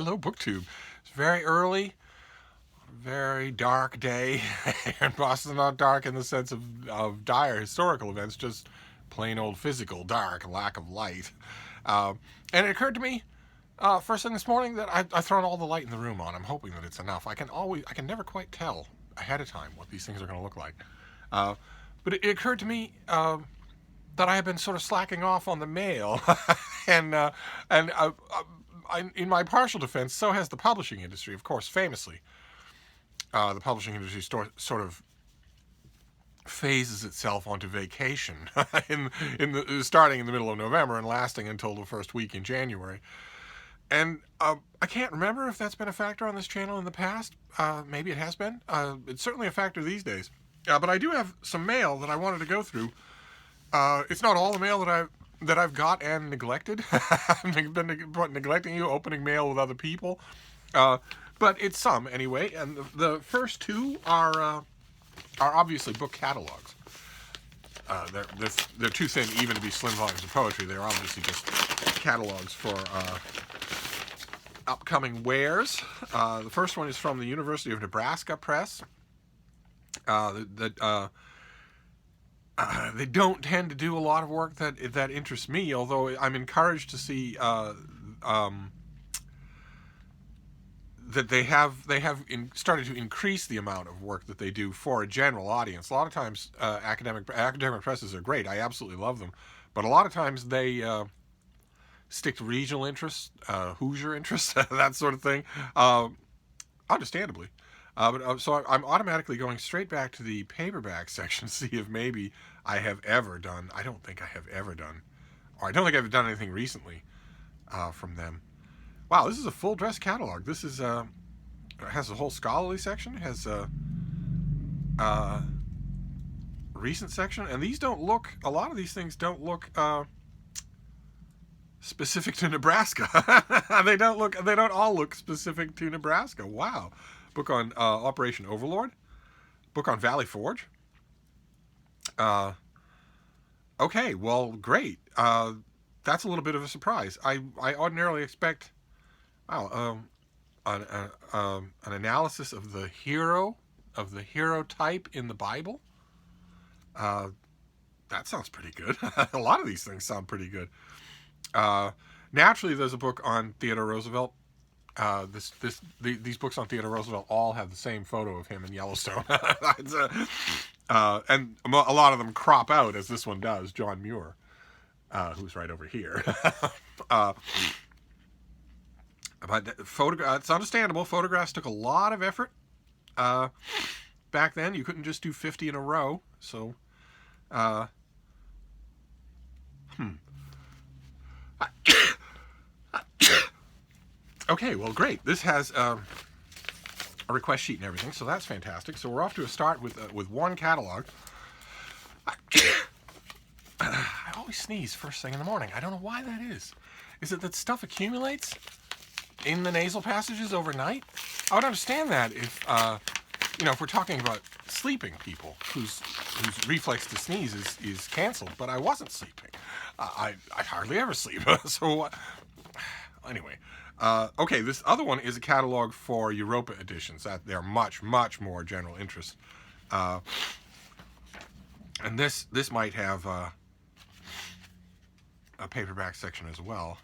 Hello, BookTube. It's very early, very dark day, and Boston not dark in the sense of dire historical events, just plain old physical dark, lack of light. Uh, and it occurred to me first thing this morning that I've thrown all the light in the room on. I'm hoping that it's enough. I can never quite tell ahead of time what these things are going to look like. But it occurred to me that I have been sort of slacking off on the mail, and in my partial defense, so has the publishing industry, of course, famously. The publishing industry sort of phases itself onto vacation starting in the middle of November and lasting until the first week in January. And I can't remember if that's been a factor on this channel in the past. Maybe it has been. It's certainly a factor these days. But I do have some mail that I wanted to go through. It's not all the mail that I've got and neglected. I've been neglecting you, opening mail with other people. But it's some anyway. And the first two are obviously book catalogs. They're too thin even to be slim volumes of poetry. They're obviously just catalogs for upcoming wares. The first one is from the University of Nebraska Press. They don't tend to do a lot of work that interests me, although I'm encouraged to see that they have started to increase the amount of work that they do for a general audience. A lot of times, academic presses are great. I absolutely love them, but a lot of times they stick to regional interests, Hoosier interests, that sort of thing, understandably. So I'm automatically going straight back to the paperback section to see if maybe I have ever done. I don't think I have ever done, or I don't think I've done anything recently from them. Wow, this is a full dress catalog. This is it has a whole scholarly section. It has a recent section, and these don't look. A lot of these things don't look specific to Nebraska. They don't all look specific to Nebraska. Wow. Book on Operation Overlord. Book on Valley Forge. Okay, well, great. That's a little bit of a surprise. I ordinarily expect, an analysis of the hero type in the Bible. That sounds pretty good. A lot of these things sound pretty good. Naturally, there's a book on Theodore Roosevelt. These books on Theodore Roosevelt all have the same photo of him in Yellowstone. And a lot of them crop out, as this one does, John Muir, who's right over here. But it's understandable. Photographs took a lot of effort. Back then, you couldn't just do 50 in a row. So, Okay, well, great. This has a request sheet and everything, so that's fantastic. So we're off to a start with one catalog. I always sneeze first thing in the morning. I don't know why that is. Is it that stuff accumulates in the nasal passages overnight? I would understand that if if we're talking about sleeping people whose reflex to sneeze is canceled, but I wasn't sleeping. I hardly ever sleep. So anyway. Okay, this other one is a catalog for Europa editions. They're much, much more general interest. And this might have a paperback section as well.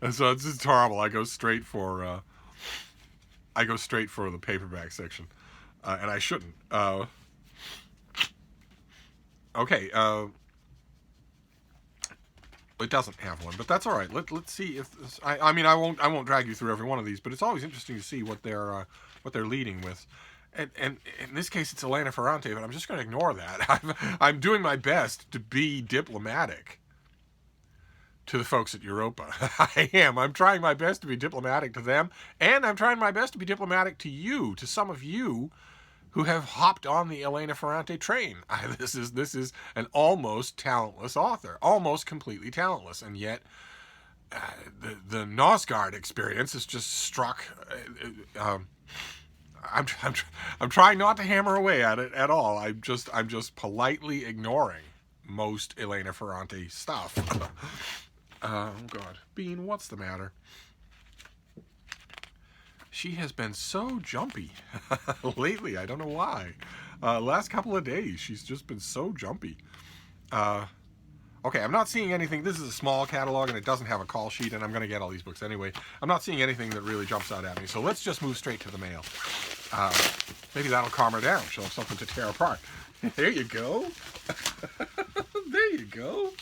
And so it's just horrible. I go straight for the paperback section, and I shouldn't. Okay. It doesn't have one, but that's all right. Let's see if this, I won't drag you through every one of these, but it's always interesting to see what they're leading with. And in this case, it's Elena Ferrante, but I'm just going to ignore that. I'm doing my best to be diplomatic to the folks at Europa. I am. I'm trying my best to be diplomatic to them, and I'm trying my best to be diplomatic to you, to some of you who have hopped on the Elena Ferrante train. This is an almost talentless author, almost completely talentless, and yet the Nosgard experience has just struck. I'm trying not to hammer away at it at all. I'm just politely ignoring most Elena Ferrante stuff. Oh God, Bean, what's the matter? She has been so jumpy lately. I don't know why. Last couple of days, she's just been so jumpy. Okay, I'm not seeing anything. This is a small catalog, and it doesn't have a call sheet, and I'm going to get all these books anyway. I'm not seeing anything that really jumps out at me, so let's just move straight to the mail. Maybe that'll calm her down. She'll have something to tear apart. There you go. There you go.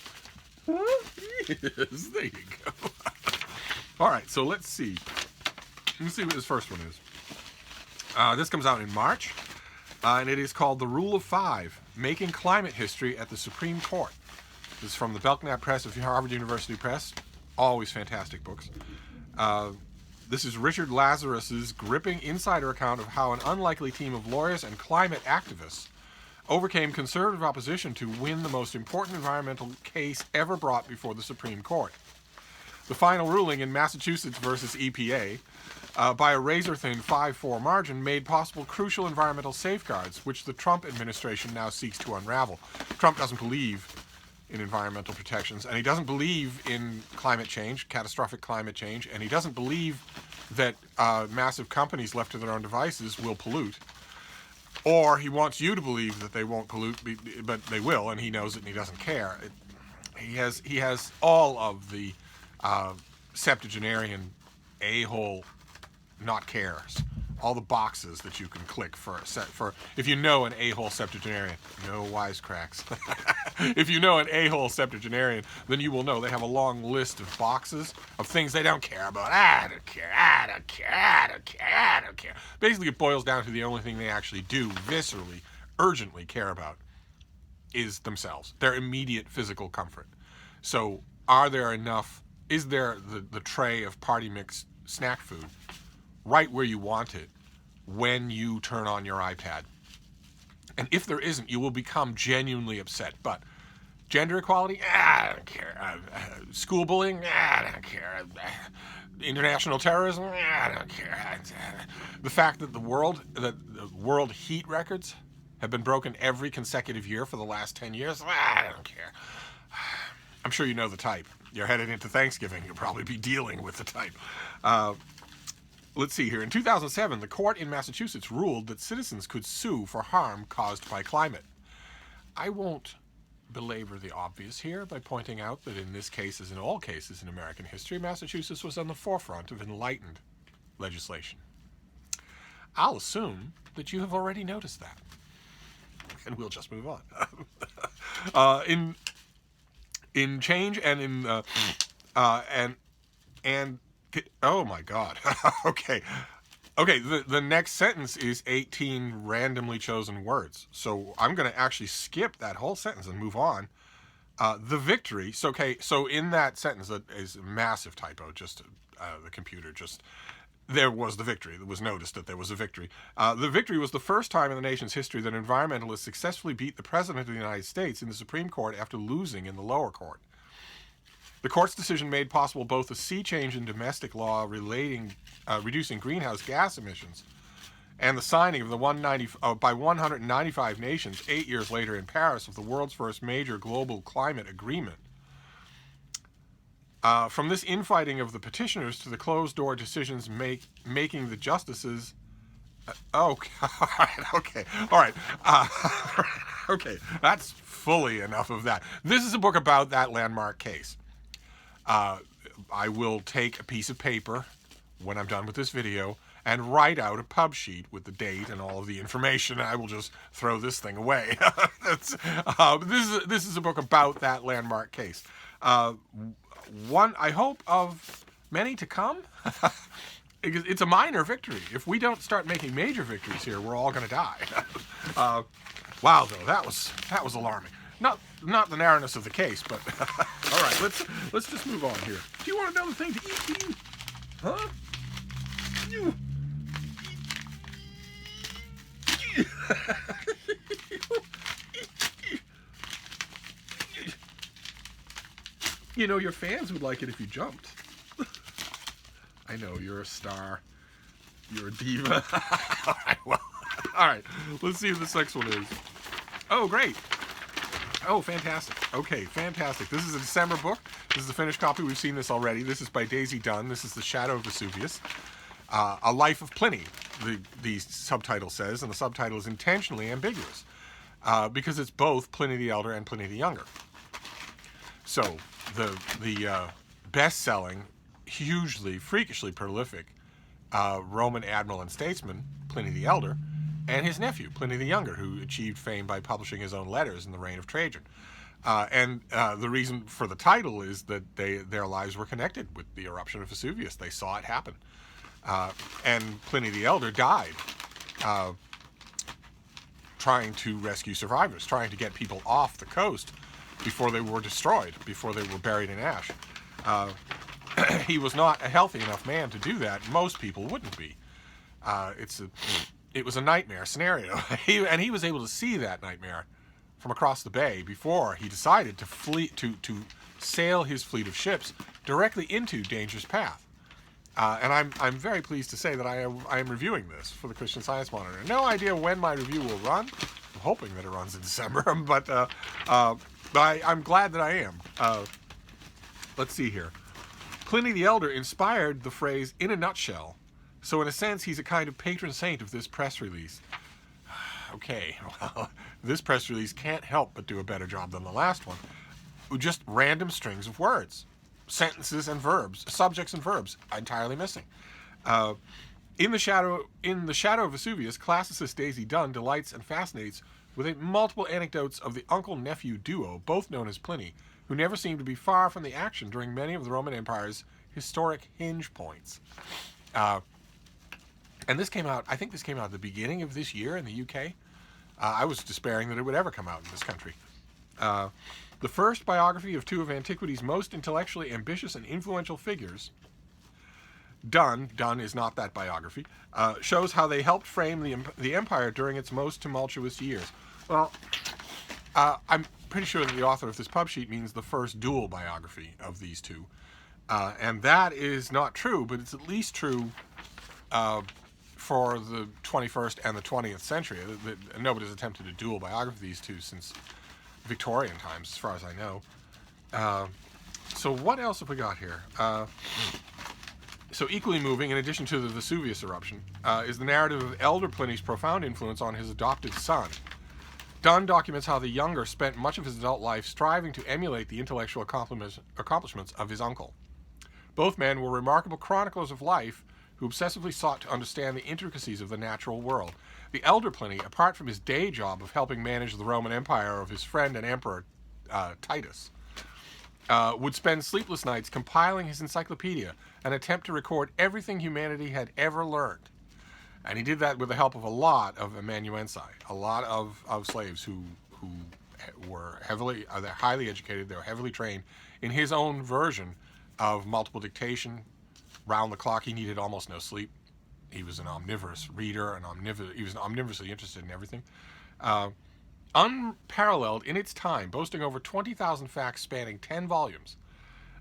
Huh? Yes, there you go. All right, so let's see. Let's see what this first one is. This comes out in March, and it is called The Rule of Five, Making Climate History at the Supreme Court. This is from the Belknap Press of Harvard University Press. Always fantastic books. This is Richard Lazarus's gripping insider account of how an unlikely team of lawyers and climate activists overcame conservative opposition to win the most important environmental case ever brought before the Supreme Court. The final ruling in Massachusetts versus EPA, by a razor-thin 5-4 margin, made possible crucial environmental safeguards, which the Trump administration now seeks to unravel. Trump doesn't believe in environmental protections, and he doesn't believe in climate change, catastrophic climate change, and he doesn't believe that massive companies left to their own devices will pollute. Or he wants you to believe that they won't pollute, but they will, and he knows it and he doesn't care. He has all of the septuagenarian a-hole not cares. All the boxes that you can click for if you know an a-hole septuagenarian. No wisecracks. If you know an a-hole septuagenarian, then you will know they have a long list of boxes of things they don't care about. I don't care, I don't care, I don't care, I don't care. Basically, it boils down to the only thing they actually do viscerally, urgently care about is themselves, their immediate physical comfort. So is there the tray of party mix snack food right where you want it when you turn on your iPad? And if there isn't, you will become genuinely upset. But gender equality, I don't care. School bullying, I don't care. International terrorism, I don't care. The fact that the world heat records have been broken every consecutive year for the last 10 years, I don't care. I'm sure you know the type. You're headed into Thanksgiving. You'll probably be dealing with the type. Let's see here. In 2007, the court in Massachusetts ruled that citizens could sue for harm caused by climate. I won't belabor the obvious here by pointing out that in this case, as in all cases in American history, Massachusetts was on the forefront of enlightened legislation. I'll assume that you have already noticed that. And we'll just move on. In change and in and oh my God. Okay. The next sentence is 18 randomly chosen words. So I'm going to actually skip that whole sentence and move on. The victory. So in that sentence, that is a massive typo. The computer there was the victory. It was noticed that there was a victory. The victory was the first time in the nation's history that environmentalists successfully beat the President of the United States in the Supreme Court after losing in the lower court. The court's decision made possible both a sea change in domestic law reducing greenhouse gas emissions and the signing of by 195 nations 8 years later in Paris of the world's first major global climate agreement. From this infighting of the petitioners to the closed-door decisions making the justices... okay. That's fully enough of that. This is a book about that landmark case. I will take a piece of paper when I'm done with this video and write out a pub sheet with the date and all of the information. I will just throw this thing away. This is a book about that landmark case. One, I hope, of many to come. It's a minor victory. If we don't start making major victories here, we're all going to die. Wow, though, that was alarming. Not the narrowness of the case, but all right. Let's just move on here. Do you want another thing to eat? Do you? Huh? You know, your fans would like it if you jumped. I know, you're a star. You're a diva. All right, let's see what this next one is. Oh, great. Oh, fantastic. Okay, fantastic. This is a December book. This is the finished copy. We've seen this already. This is by Daisy Dunn. This is The Shadow of Vesuvius. A Life of Pliny, the subtitle says, and the subtitle is intentionally ambiguous because it's both Pliny the Elder and Pliny the Younger. So the best-selling, hugely, freakishly prolific Roman admiral and statesman, Pliny the Elder, and his nephew, Pliny the Younger, who achieved fame by publishing his own letters in the reign of Trajan. And the reason for the title is that their lives were connected with the eruption of Vesuvius. They saw it happen. And Pliny the Elder died trying to rescue survivors, trying to get people off the coast before they were destroyed, before they were buried in ash. He was not a healthy enough man to do that. Most people wouldn't be. It was a nightmare scenario. He was able to see that nightmare from across the bay before he decided to sail his fleet of ships directly into Dangerous Path. And I'm very pleased to say that I am reviewing this for the Christian Science Monitor. No idea when my review will run. I'm hoping that it runs in December, but I'm glad that I am. Let's see here. Pliny the Elder inspired the phrase "in a nutshell," so in a sense he's a kind of patron saint of this press release. Okay, well, this press release can't help but do a better job than the last one. Just random strings of words, sentences and verbs, subjects and verbs, entirely missing. In the Shadow of Vesuvius, classicist Daisy Dunn delights and fascinates with multiple anecdotes of the uncle-nephew duo, both known as Pliny, who never seemed to be far from the action during many of the Roman Empire's historic hinge points. And this came out, I think this came out at the beginning of this year in the UK. I was despairing that it would ever come out in this country. The first biography of two of antiquity's most intellectually ambitious and influential figures, Dunn is not that biography, shows how they helped frame the empire during its most tumultuous years. Well, I'm pretty sure that the author of this pub sheet means the first dual biography of these two. And that is not true, but it's at least true for the 21st and the 20th century. Nobody's attempted a dual biography of these two since Victorian times, as far as I know. So what else have we got here? So equally moving, in addition to the Vesuvius eruption, is the narrative of Elder Pliny's profound influence on his adopted son. Dunn documents how the younger spent much of his adult life striving to emulate the intellectual accomplishments of his uncle. Both men were remarkable chroniclers of life who obsessively sought to understand the intricacies of the natural world. The elder Pliny, apart from his day job of helping manage the Roman Empire of his friend and emperor Titus, would spend sleepless nights compiling his encyclopedia and attempt to record everything humanity had ever learned. And he did that with the help of a lot of amanuensi, a lot of slaves who were highly educated, they were heavily trained in his own version of multiple dictation. Round the clock, he needed almost no sleep. He was an omnivorous reader, he was omnivorously interested in everything. Unparalleled in its time, boasting over 20,000 facts spanning 10 volumes.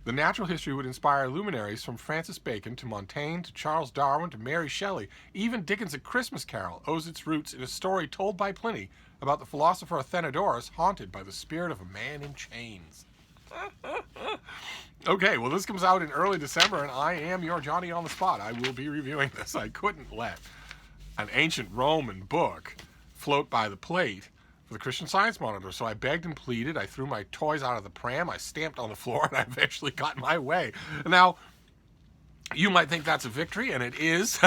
The natural history would inspire luminaries from Francis Bacon to Montaigne to Charles Darwin to Mary Shelley. Even Dickens' A Christmas Carol owes its roots in a story told by Pliny about the philosopher Athenodorus haunted by the spirit of a man in chains. Okay, well, this comes out in early December, and I am your Johnny on the spot. I will be reviewing this. I couldn't let an ancient Roman book float by the plate for the Christian Science Monitor, so I begged and pleaded. I threw my toys out of the pram. I stamped on the floor, and I eventually got my way. Now, you might think that's a victory, and it is.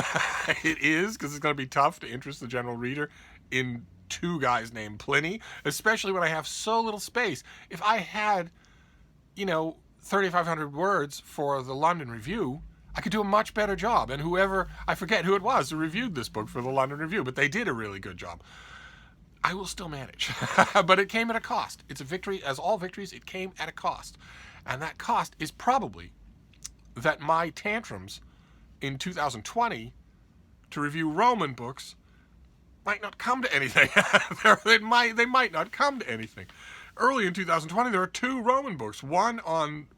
It is, because it's going to be tough to interest the general reader in two guys named Pliny, especially when I have so little space. If I had, 3,500 words for the London Review, I could do a much better job. And I forget who it was who reviewed this book for the London Review, but they did a really good job. I will still manage. But it came at a cost. It's a victory. As all victories, it came at a cost. And that cost is probably that my tantrums in 2020 to review Roman books might not come to anything. They might not come to anything. Early in 2020, there were two Roman books, one on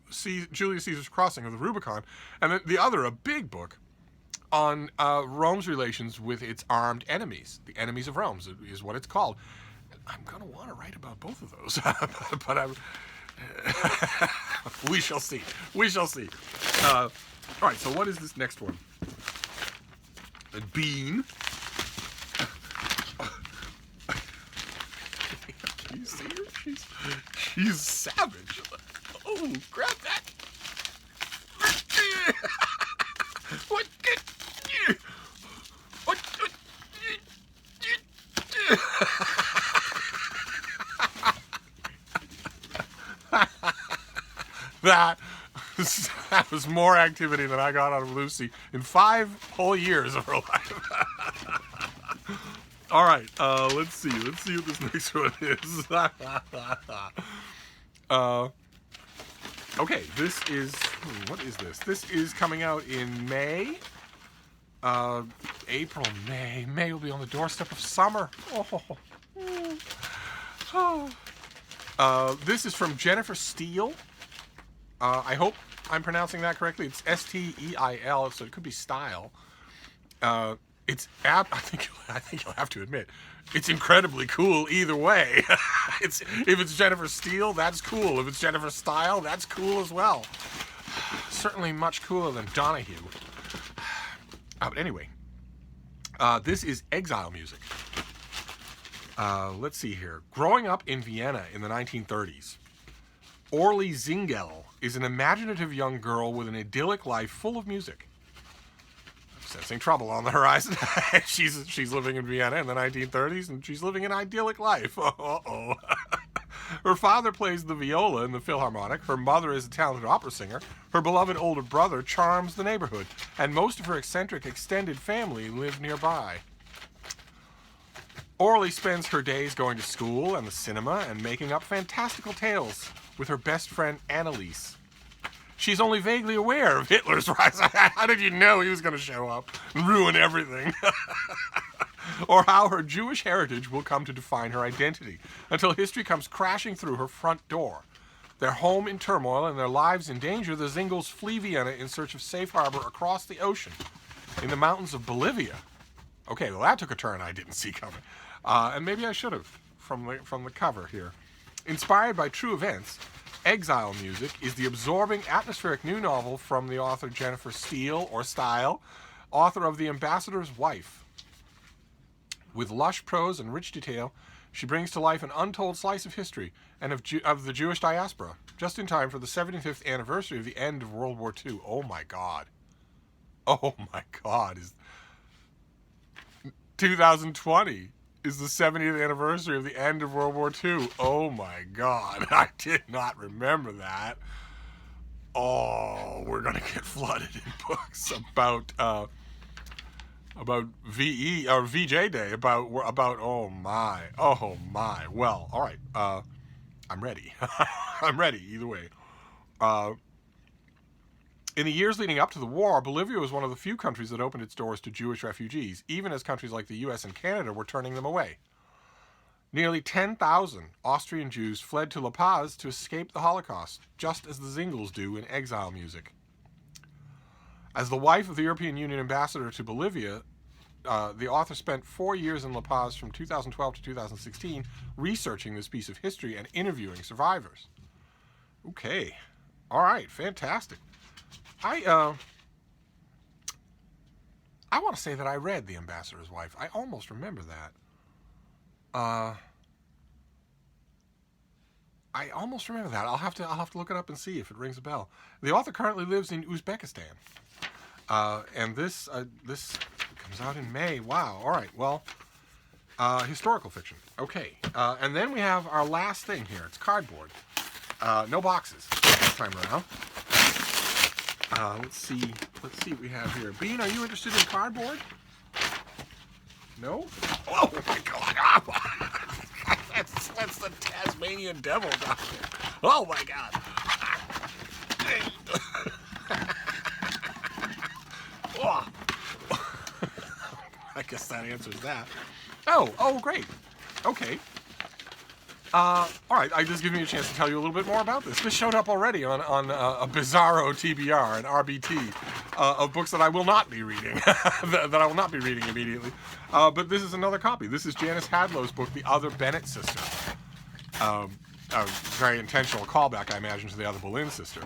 Julius Caesar's crossing of the Rubicon, and then the other, a big book, on Rome's relations with its armed enemies. The enemies of Rome is what it's called. I'm going to want to write about both of those, but we shall see. We shall see. All right, so what is this next one? And Bean. Can you see her? She's savage. Oh, grab that. What? That was more activity than I got out of Lucy in 5 whole years of her life. All right, let's see what this next one is. Okay, this is, what is this? This is coming out in May. April, May. May will be on the doorstep of summer. This is from Jennifer Steele. I hope I'm pronouncing that correctly. It's S-T-E-I-L, so it could be style. I think you'll have to admit, it's incredibly cool either way. If it's Jennifer Steele, that's cool. If it's Jennifer Style, that's cool as well. Certainly much cooler than Donoghue. But anyway, this is Exile music. Let's see here. Growing up in Vienna in the 1930s, Orly Zingel is an imaginative young girl with an idyllic life full of music. Sensing trouble on the horizon. she's living in Vienna in the 1930s, and she's living an idyllic life. Uh-oh. Her father plays the viola in the Philharmonic. Her mother is a talented opera singer. Her beloved older brother charms the neighborhood, and most of her eccentric extended family live nearby. Orly spends her days going to school and the cinema and making up fantastical tales with her best friend Anneliese. She's only vaguely aware of Hitler's rise. How did you know he was going to show up and ruin everything? Or how her Jewish heritage will come to define her identity, until history comes crashing through her front door. Their home in turmoil and their lives in danger, the Zingels flee Vienna in search of safe harbor across the ocean, in the mountains of Bolivia. Okay, well that took a turn I didn't see coming. And maybe I should have, from the cover here. Inspired by true events, Exile music is the absorbing, atmospheric new novel from the author Jennifer Steele, or Style, author of The Ambassador's Wife. With lush prose and rich detail, she brings to life an untold slice of history and of the Jewish diaspora, just in time for the 75th anniversary of the end of World War II. Oh my God. Oh my God. 2020 is the 70th anniversary of the end of World War II. Oh my God. I did not remember that. Oh, we're going to get flooded in books about VE or VJ Day, about oh my. Well, all right. I'm ready. I'm ready either way. In the years leading up to the war, Bolivia was one of the few countries that opened its doors to Jewish refugees, even as countries like the US and Canada were turning them away. Nearly 10,000 Austrian Jews fled to La Paz to escape the Holocaust, just as the Zingels do in Exile music. As the wife of the European Union ambassador to Bolivia, the author spent 4 years in La Paz from 2012 to 2016 researching this piece of history and interviewing survivors. Okay. All right. Fantastic. I want to say that I read The Ambassador's Wife. I almost remember that. I almost remember that. I'll have to look it up and see if it rings a bell. The author currently lives in Uzbekistan. And this comes out in May. Wow. All right. Well, historical fiction. Okay. And then we have our last thing here. It's cardboard. No boxes this time around. Let's see what we have here. Bean, are you interested in cardboard? No? Oh my God! That's the Tasmanian devil down there. Oh my God! Oh. I guess that answers that. Oh, great. Okay. All right, this gives me a chance to tell you a little bit more about this. This showed up already on a Bizarro TBR, an RBT, of books that I will not be reading, that I will not be reading immediately. But this is another copy. This is Janice Hadlow's book, The Other Bennet Sister. A very intentional callback, I imagine, to the other Boleyn sister.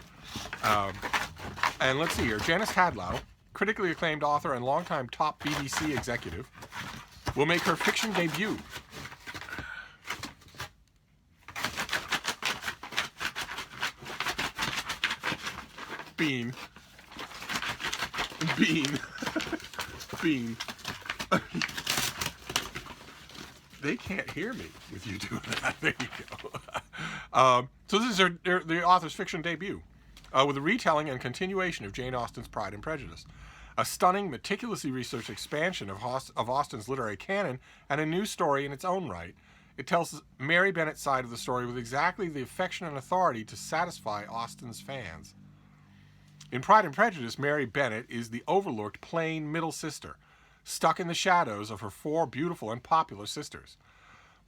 And let's see here. Janice Hadlow, critically acclaimed author and longtime top BBC executive, will make her fiction debut. Bean. They can't hear me with you doing that. There you go. So this is the author's fiction debut, with a retelling and continuation of Jane Austen's Pride and Prejudice. A stunning, meticulously researched expansion of Austen's literary canon, and a new story in its own right. It tells Mary Bennet's side of the story with exactly the affection and authority to satisfy Austen's fans. In Pride and Prejudice, Mary Bennet is the overlooked, plain middle sister, stuck in the shadows of her 4 beautiful and popular sisters.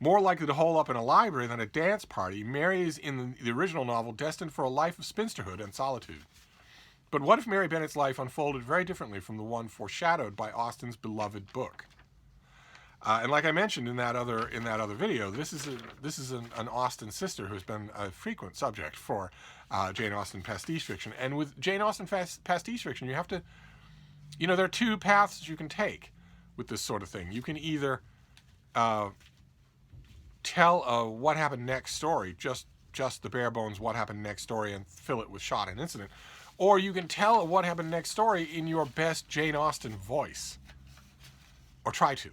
More likely to hole up in a library than a dance party, Mary is in the original novel destined for a life of spinsterhood and solitude. But what if Mary Bennet's life unfolded very differently from the one foreshadowed by Austen's beloved book? And like I mentioned in that other video, this is an Austen sister who's been a frequent subject for Jane Austen pastiche fiction. And with Jane Austen pastiche fiction, you have to, there are 2 paths you can take with this sort of thing. You can either tell a what happened next story, just the bare bones what happened next story, and fill it with shot and incident, or you can tell a what happened next story in your best Jane Austen voice, or try to.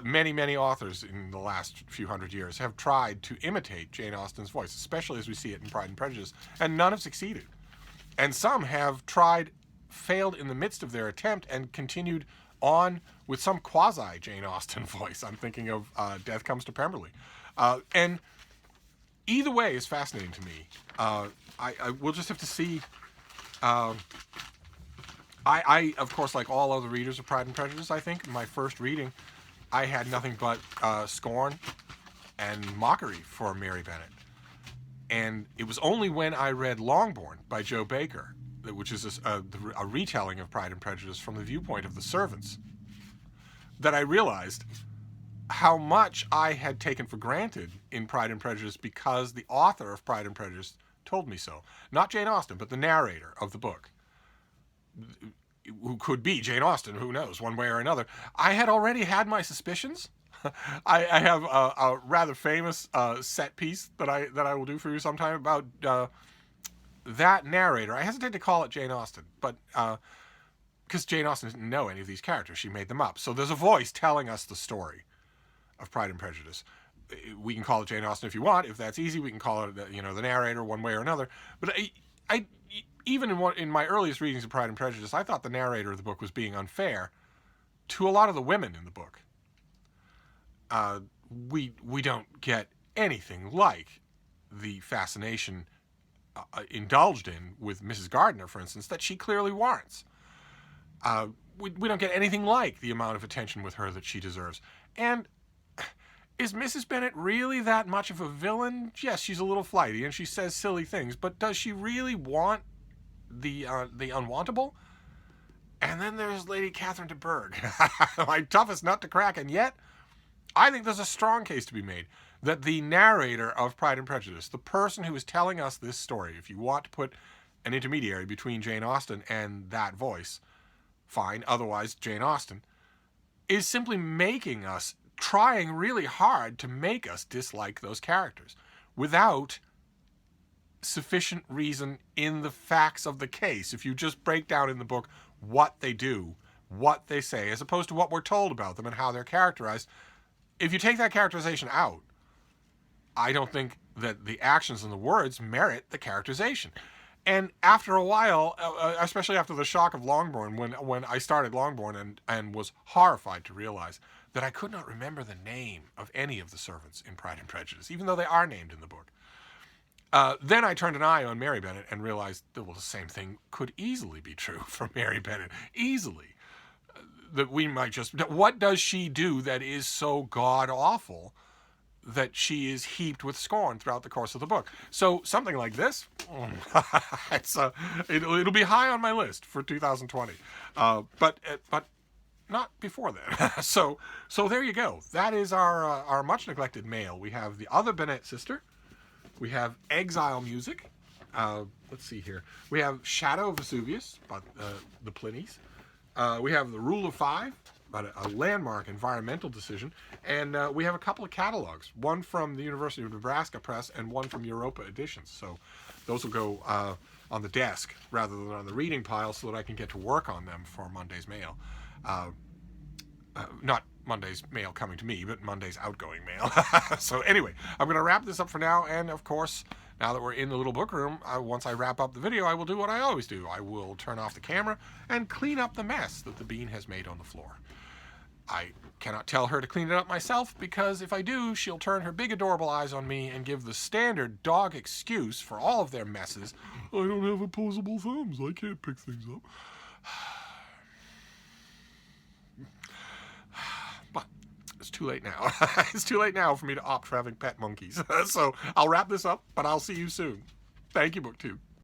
Many authors in the last few hundred years have tried to imitate Jane Austen's voice, especially as we see it in Pride and Prejudice, and none have succeeded. And some have failed in the midst of their attempt, and continued on with some quasi-Jane Austen voice. I'm thinking of Death Comes to Pemberley. And either way is fascinating to me. I will just have to see. I, of course, like all other readers of Pride and Prejudice, I think, in my first reading, I had nothing but scorn and mockery for Mary Bennet. And it was only when I read Longbourn by Joe Baker, which is a retelling of Pride and Prejudice from the viewpoint of the servants, that I realized how much I had taken for granted in Pride and Prejudice because the author of Pride and Prejudice told me so. Not Jane Austen, but the narrator of the book, who could be Jane Austen, who knows, one way or another. I had already had my suspicions. I have a rather famous set piece that I will do for you sometime about that narrator. I hesitate to call it Jane Austen, but because Jane Austen didn't know any of these characters, she made them up. So there's a voice telling us the story of Pride and Prejudice. We can call it Jane Austen if you want. If that's easy, we can call it the narrator one way or another. But I even in my earliest readings of Pride and Prejudice, I thought the narrator of the book was being unfair to a lot of the women in the book. We don't get anything like the fascination indulged in with Mrs. Gardiner, for instance, that she clearly warrants. We don't get anything like the amount of attention with her that she deserves. And is Mrs. Bennet really that much of a villain? Yes, she's a little flighty and she says silly things, but does she really want the unwantable? And then there's Lady Catherine de Bourgh, my toughest nut to crack, and yet I think there's a strong case to be made that the narrator of Pride and Prejudice, the person who is telling us this story, if you want to put an intermediary between Jane Austen and that voice, fine, otherwise Jane Austen, is simply making us, trying really hard to make us dislike those characters without sufficient reason in the facts of the case. If you just break down in the book what they do, what they say, as opposed to what we're told about them and how they're characterized, if you take that characterization out, I don't think that the actions and the words merit the characterization. And after a while, especially after the shock of Longbourn, when I started Longbourn and was horrified to realize that I could not remember the name of any of the servants in Pride and Prejudice, even though they are named in the book. Then I turned an eye on Mary Bennet and realized that, well, the same thing could easily be true for Mary Bennet. Easily. That we might just... What does she do that is so god-awful that she is heaped with scorn throughout the course of the book? So something like this, it'll be high on my list for 2020. But not before then. So there you go. That is our much-neglected mail. We have the other Bennet sister. We have Exile music. let's see here. We have Shadow of Vesuvius, about the Plinies. We have The Rule of Five, about a landmark environmental decision. And we have a couple of catalogs, one from the University of Nebraska Press and one from Europa Editions. So those will go on the desk rather than on the reading pile so that I can get to work on them for Monday's mail. Not Monday's mail coming to me, but Monday's outgoing mail. So anyway, I'm going to wrap this up for now. And of course, now that we're in the little book room, once I wrap up the video, I will do what I always do. I will turn off the camera and clean up the mess that the bean has made on the floor. I cannot tell her to clean it up myself, because if I do, she'll turn her big adorable eyes on me and give the standard dog excuse for all of their messes. I don't have opposable thumbs. I can't pick things up. But it's too late now. It's too late now for me to opt for having pet monkeys. So I'll wrap this up, but I'll see you soon. Thank you, BookTube.